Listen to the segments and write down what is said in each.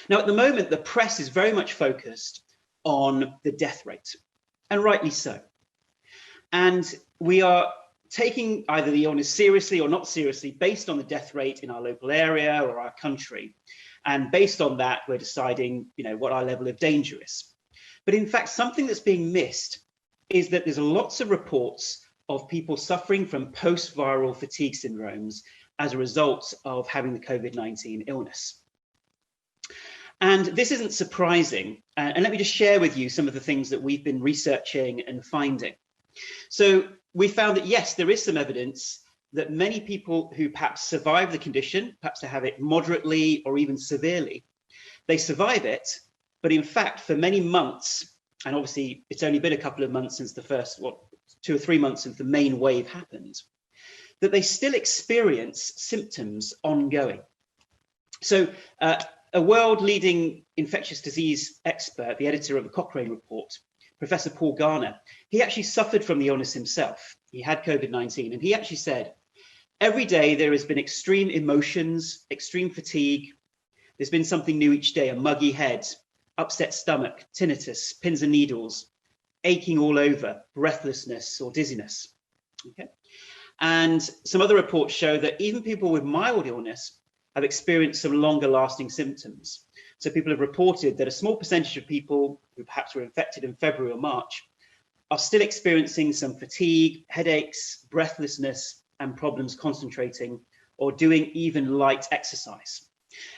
Now, at the moment, the press is very much focused on the death rate, and rightly so. And we are taking either the illness seriously or not seriously based on the death rate in our local area or our country. And based on that, we're deciding, what our level of danger is. But in fact, something that's being missed is that there's lots of reports of people suffering from post-viral fatigue syndromes as a result of having the COVID-19 illness. And this isn't surprising. And let me just share with you some of the things that we've been researching and finding. So we found that, yes, there is some evidence that many people who perhaps survive the condition, perhaps they have it moderately or even severely, they survive it, but in fact, for many months, and obviously it's only been a couple of months since the first, 2 or 3 months since the main wave happened, that they still experience symptoms ongoing. So a world-leading infectious disease expert, the editor of the Cochrane report, Professor Paul Garner, he actually suffered from the illness himself. He had COVID-19, and he actually said, every day there has been extreme emotions, extreme fatigue. There's been something new each day, a muggy head, upset stomach, tinnitus, pins and needles, aching all over, breathlessness or dizziness. Okay. And some other reports show that even people with mild illness have experienced some longer lasting symptoms. So people have reported that a small percentage of people who perhaps were infected in February or March are still experiencing some fatigue, headaches, breathlessness, and problems concentrating or doing even light exercise.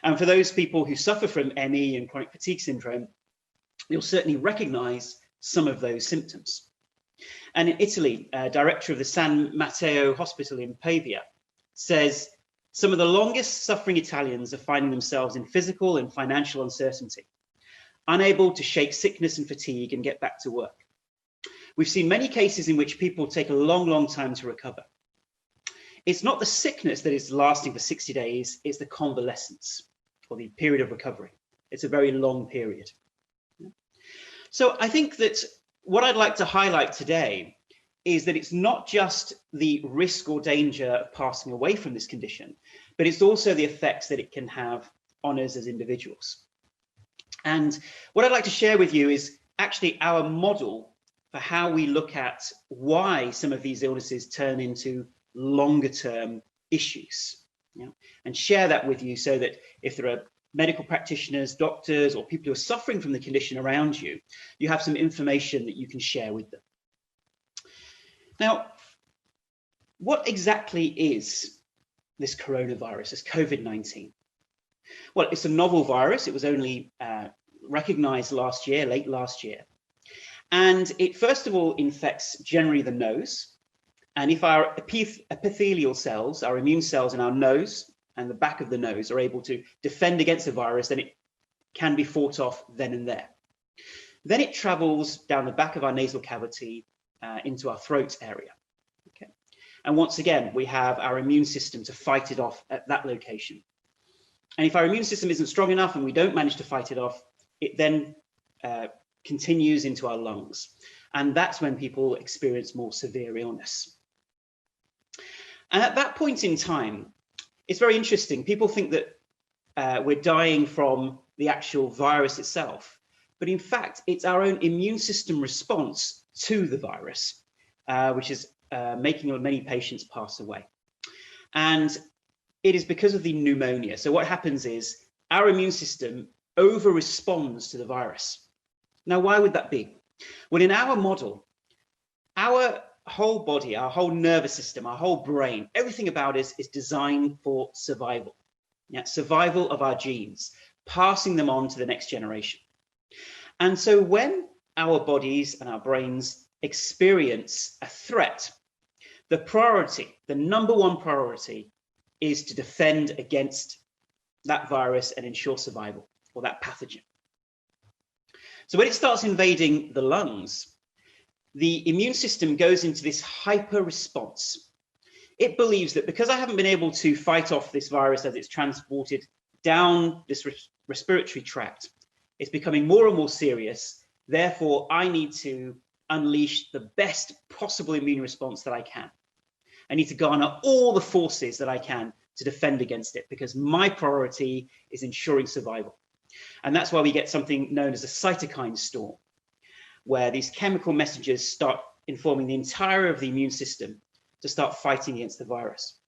And for those people who suffer from ME and chronic fatigue syndrome, you'll certainly recognize some of those symptoms. And in Italy, director of the San Matteo Hospital in Pavia says, some of the longest suffering Italians are finding themselves in physical and financial uncertainty, unable to shake sickness and fatigue and get back to work. We've seen many cases in which people take a long, long time to recover. It's not the sickness that is lasting for 60 days, it's the convalescence or the period of recovery. It's a very long period. So I think that what I'd like to highlight today is that it's not just the risk or danger of passing away from this condition, but it's also the effects that it can have on us as individuals. And what I'd like to share with you is actually our model for how we look at why some of these illnesses turn into longer term issues, and share that with you so that if there are medical practitioners, doctors, or people who are suffering from the condition around you, you have some information that you can share with them. Now, what exactly is this coronavirus, this COVID-19? Well, it's a novel virus. It was only recognized last year, late last year. And it first of all infects generally the nose. And if our epithelial cells, our immune cells in our nose and the back of the nose are able to defend against the virus, then it can be fought off then and there. Then it travels down the back of our nasal cavity into our throat area. Okay. And once again, we have our immune system to fight it off at that location. And if our immune system isn't strong enough and we don't manage to fight it off, it then continues into our lungs. And that's when people experience more severe illness. And at that point in time, it's very interesting. People think that we're dying from the actual virus itself. But in fact, it's our own immune system response to the virus, which is making many patients pass away. And it is because of the pneumonia. So what happens is our immune system over-responds to the virus. Now, why would that be? Well, in our model, our whole body, our whole nervous system, our whole brain, everything about us is designed for survival. Survival of our genes, passing them on to the next generation. And so when our bodies and our brains experience a threat, the priority, the number one priority, is to defend against that virus and ensure survival, or that pathogen. So when it starts invading the lungs, the immune system goes into this hyper response. It believes that because I haven't been able to fight off this virus as it's transported down this respiratory tract, it's becoming more and more serious. Therefore, I need to unleash the best possible immune response that I can. I need to garner all the forces that I can to defend against it, because my priority is ensuring survival. And that's why we get something known as a cytokine storm, where these chemical messengers start informing the entire of the immune system to start fighting against the virus.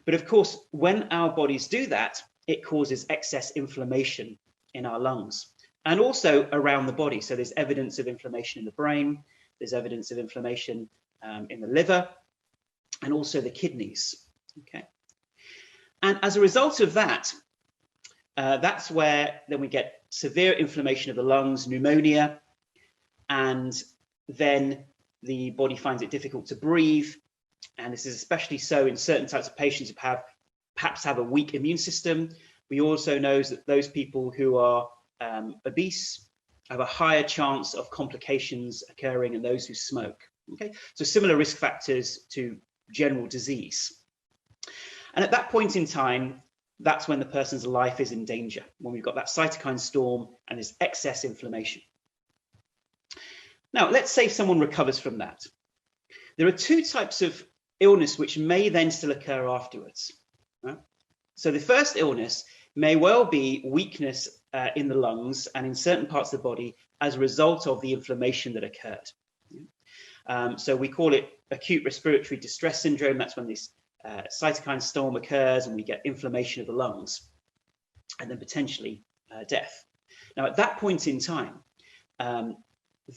But of course, when our bodies do that, it causes excess inflammation in our lungs and also around the body. So there's evidence of inflammation in the brain, there's evidence of inflammation in the liver, and also the kidneys. Okay. And as a result of that, that's where then we get severe inflammation of the lungs, pneumonia, and then the body finds it difficult to breathe. And this is especially so in certain types of patients who perhaps have a weak immune system. We also know that those people who are obese have a higher chance of complications occurring in those who smoke. Okay, so similar risk factors to general disease. And at that point in time, that's when the person's life is in danger, when we've got that cytokine storm and this excess inflammation. Now, let's say someone recovers from that. There are two types of illness which may then still occur afterwards. Right? So the first illness may well be weakness in the lungs and in certain parts of the body as a result of the inflammation that occurred. So we call it acute respiratory distress syndrome. That's when this cytokine storm occurs and we get inflammation of the lungs and then potentially death. Now, at that point in time,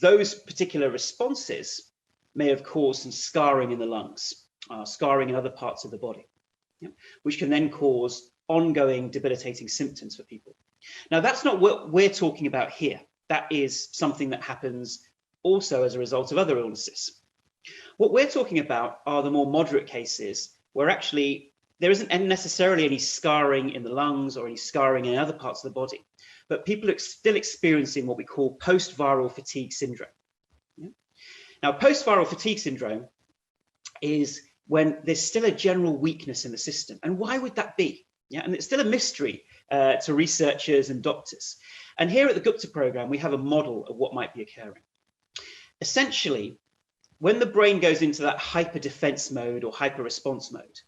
those particular responses may have caused some scarring in the lungs, scarring in other parts of the body, which can then cause ongoing debilitating symptoms for people. Now, that's not what we're talking about here. That is something that happens also as a result of other illnesses. What we're talking about are the more moderate cases where actually there isn't necessarily any scarring in the lungs or any scarring in other parts of the body, but people are still experiencing what we call post-viral fatigue syndrome. Now, post-viral fatigue syndrome is when there's still a general weakness in the system. And why would that be? And it's still a mystery to researchers and doctors. And here at the Gupta Program, we have a model of what might be occurring. Essentially, when the brain goes into that hyper defense mode or hyper response mode,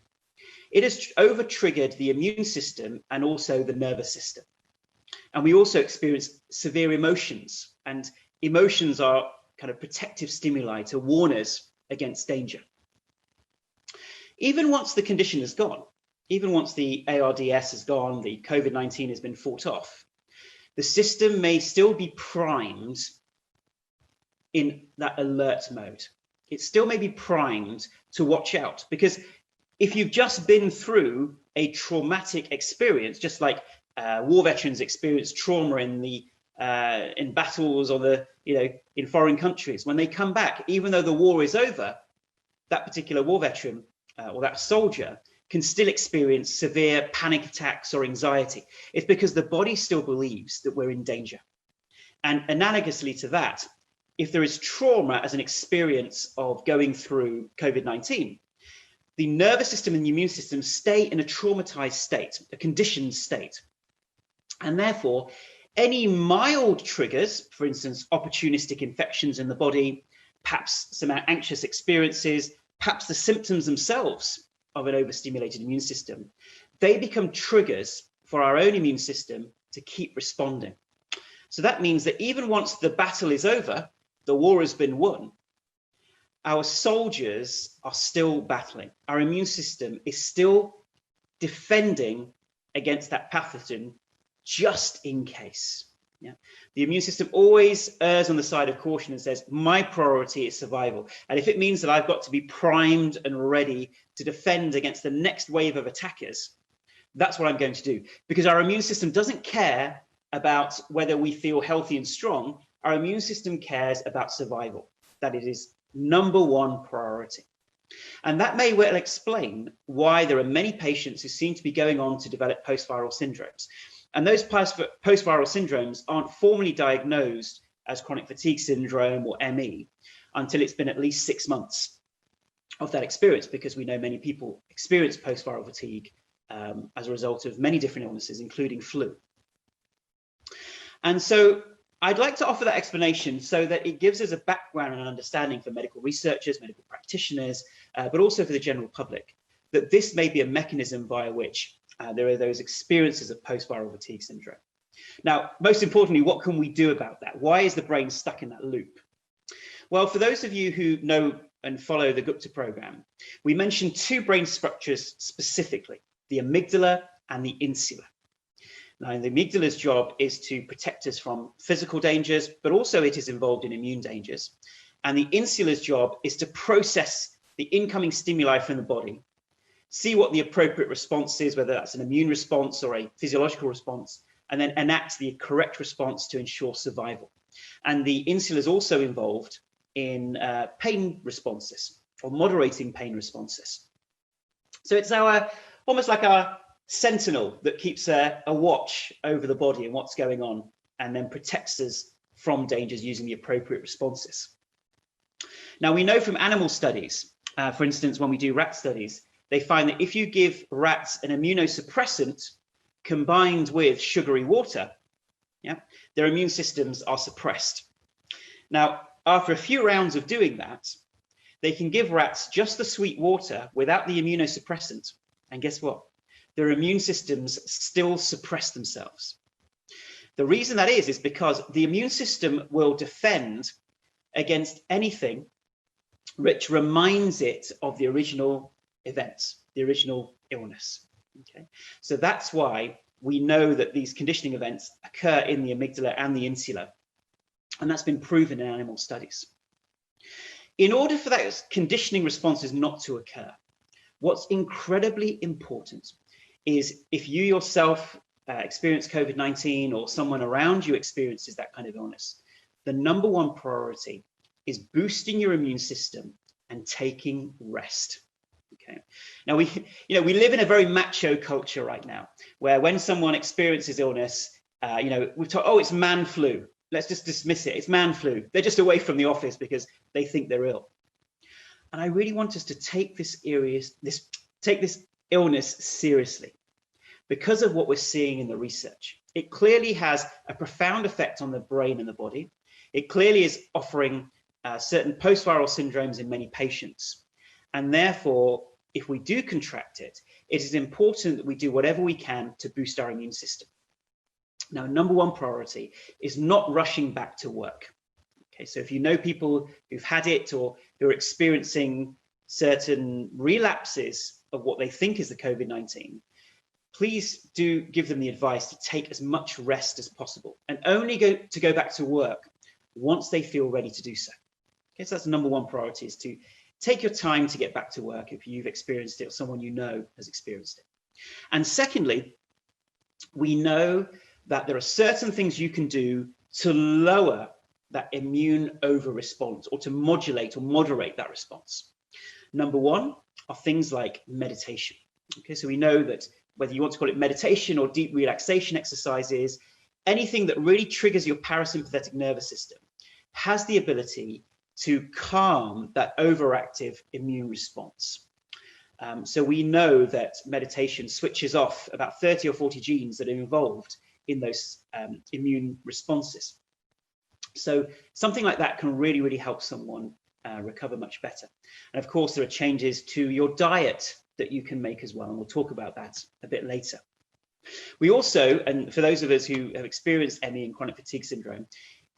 it has over triggered the immune system and also the nervous system. And we also experience severe emotions, and emotions are kind of protective stimuli to warn us against danger. Even once the condition is gone, even once the ARDS has gone, the COVID-19 has been fought off, the system may still be primed in that alert mode. It still may be primed to watch out, because if you've just been through a traumatic experience, just like war veterans experience trauma in battles or in foreign countries, when they come back, even though the war is over, that particular war veteran or that soldier can still experience severe panic attacks or anxiety. It's because the body still believes that we're in danger. And analogously to that, if there is trauma as an experience of going through COVID-19, the nervous system and the immune system stay in a traumatized state, a conditioned state. And therefore, any mild triggers, for instance, opportunistic infections in the body, perhaps some anxious experiences, perhaps the symptoms themselves of an overstimulated immune system, they become triggers for our own immune system to keep responding. So that means that even once the battle is over, the war has been won, our soldiers are still battling. Our immune system is still defending against that pathogen just in case. The immune system always errs on the side of caution and says, my priority is survival. And if it means that I've got to be primed and ready to defend against the next wave of attackers, that's what I'm going to do. Because our immune system doesn't care about whether we feel healthy and strong. Our immune system cares about survival. That it is number one priority. And that may well explain why there are many patients who seem to be going on to develop post-viral syndromes. And those post-viral syndromes aren't formally diagnosed as chronic fatigue syndrome or ME until it's been at least 6 months of that experience, because we know many people experience post-viral fatigue as a result of many different illnesses, including flu. And so I'd like to offer that explanation so that it gives us a background and an understanding for medical researchers, medical practitioners, but also for the general public, that this may be a mechanism via which there are those experiences of post-viral fatigue syndrome. Now, most importantly, what can we do about that? Why is the brain stuck in that loop? Well, for those of you who know and follow the Gupta program, we mentioned two brain structures specifically, the amygdala and the insula. Now, the amygdala's job is to protect us from physical dangers, but also it is involved in immune dangers. And the insula's job is to process the incoming stimuli from the body, see what the appropriate response is, whether that's an immune response or a physiological response, and then enact the correct response to ensure survival. And the insula is also involved in pain responses or moderating pain responses. So it's almost like our sentinel that keeps a watch over the body and what's going on, and then protects us from dangers using the appropriate responses. Now, we know from animal studies, for instance, when we do rat studies, they find that if you give rats an immunosuppressant combined with sugary water, their immune systems are suppressed. Now, after a few rounds of doing that, they can give rats just the sweet water without the immunosuppressant, and guess what? Their immune systems still suppress themselves. The reason that is because the immune system will defend against anything which reminds it of the original events, the original illness. Okay, so that's why we know that these conditioning events occur in the amygdala and the insula, and that's been proven in animal studies. In order for those conditioning responses not to occur, what's incredibly important is if you yourself experience COVID-19 or someone around you experiences that kind of illness, the number one priority is boosting your immune system and taking rest. Okay. Now we live in a very macho culture right now, where when someone experiences illness, we've talked, oh, it's man flu. Let's just dismiss it. It's man flu. They're just away from the office because they think they're ill. And I really want us to take this illness seriously because of what we're seeing in the research. It clearly has a profound effect on the brain and the body. It clearly is offering certain post-viral syndromes in many patients. And therefore, if we do contract it, it is important that we do whatever we can to boost our immune system. Now, number one priority is not rushing back to work. Okay, so if you know people who've had it or who are experiencing certain relapses of what they think is the COVID-19, please do give them the advice to take as much rest as possible and only go back to work once they feel ready to do so. Okay, so that's the number one priority, is to take your time to get back to work if you've experienced it or someone you know has experienced it. And secondly, we know that there are certain things you can do to lower that immune over response or to modulate or moderate that response. Number one are things like meditation. Okay, so we know that whether you want to call it meditation or deep relaxation exercises, anything that really triggers your parasympathetic nervous system has the ability to calm that overactive immune response. So we know that meditation switches off about 30 or 40 genes that are involved in those immune responses. So something like that can really, really help someone recover much better. And of course, there are changes to your diet that you can make as well, and we'll talk about that a bit later. We also, and for those of us who have experienced ME and chronic fatigue syndrome,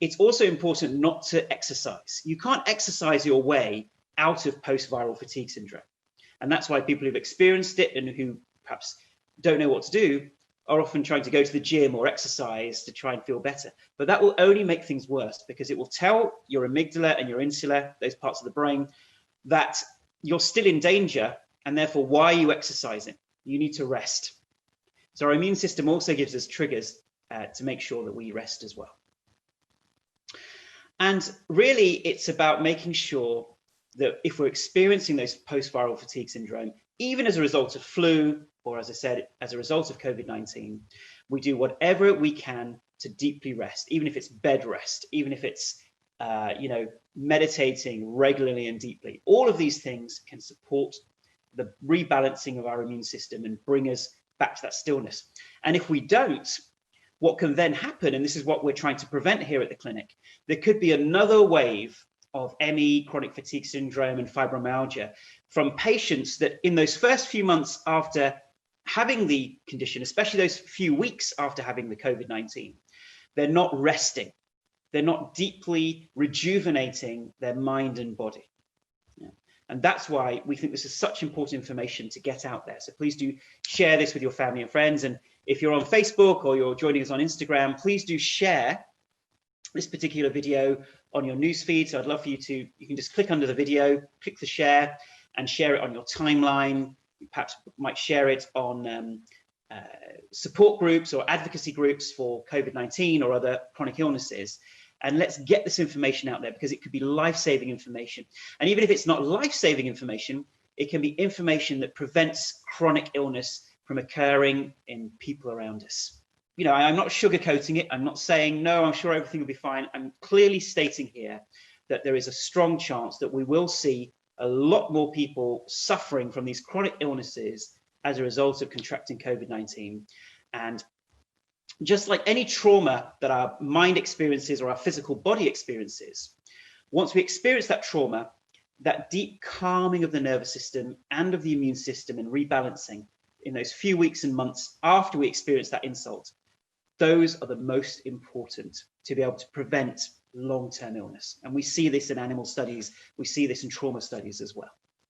it's also important not to exercise. You can't exercise your way out of post-viral fatigue syndrome. And that's why people who've experienced it and who perhaps don't know what to do are often trying to go to the gym or exercise to try and feel better. But that will only make things worse, because it will tell your amygdala and your insula, those parts of the brain, that you're still in danger, and therefore, why are you exercising? You need to rest. So our immune system also gives us triggers to make sure that we rest as well. And really, it's about making sure that if we're experiencing those post-viral fatigue syndrome, even as a result of flu, or as I said, as a result of COVID-19, we do whatever we can to deeply rest, even if it's bed rest, even if it's meditating regularly and deeply. All of these things can support the rebalancing of our immune system and bring us back to that stillness. And if we don't, what can then happen, and this is what we're trying to prevent here at the clinic, there could be another wave of ME, chronic fatigue syndrome, and fibromyalgia from patients that in those first few months after having the condition, especially those few weeks after having the COVID-19, they're not resting. They're not deeply rejuvenating their mind and body. Yeah. And that's why we think this is such important information to get out there. So please do share this with your family and friends. And if you're on Facebook or you're joining us on Instagram, please do share this particular video on your newsfeed. So I'd love for you to, you can just click under the video, click the share, and share it on your timeline. You perhaps might share it on support groups or advocacy groups for COVID-19 or other chronic illnesses. And let's get this information out there, because it could be life-saving information. And even if it's not life-saving information, it can be information that prevents chronic illness from occurring in people around us. You know, I'm not sugarcoating it. I'm not saying, no, I'm sure everything will be fine. I'm clearly stating here that there is a strong chance that we will see a lot more people suffering from these chronic illnesses as a result of contracting COVID-19. And just like any trauma that our mind experiences or our physical body experiences, once we experience that trauma, that deep calming of the nervous system and of the immune system and rebalancing in those few weeks and months after we experience that insult, those are the most important to be able to prevent long-term illness. And we see this in animal studies, we see this in trauma studies as well.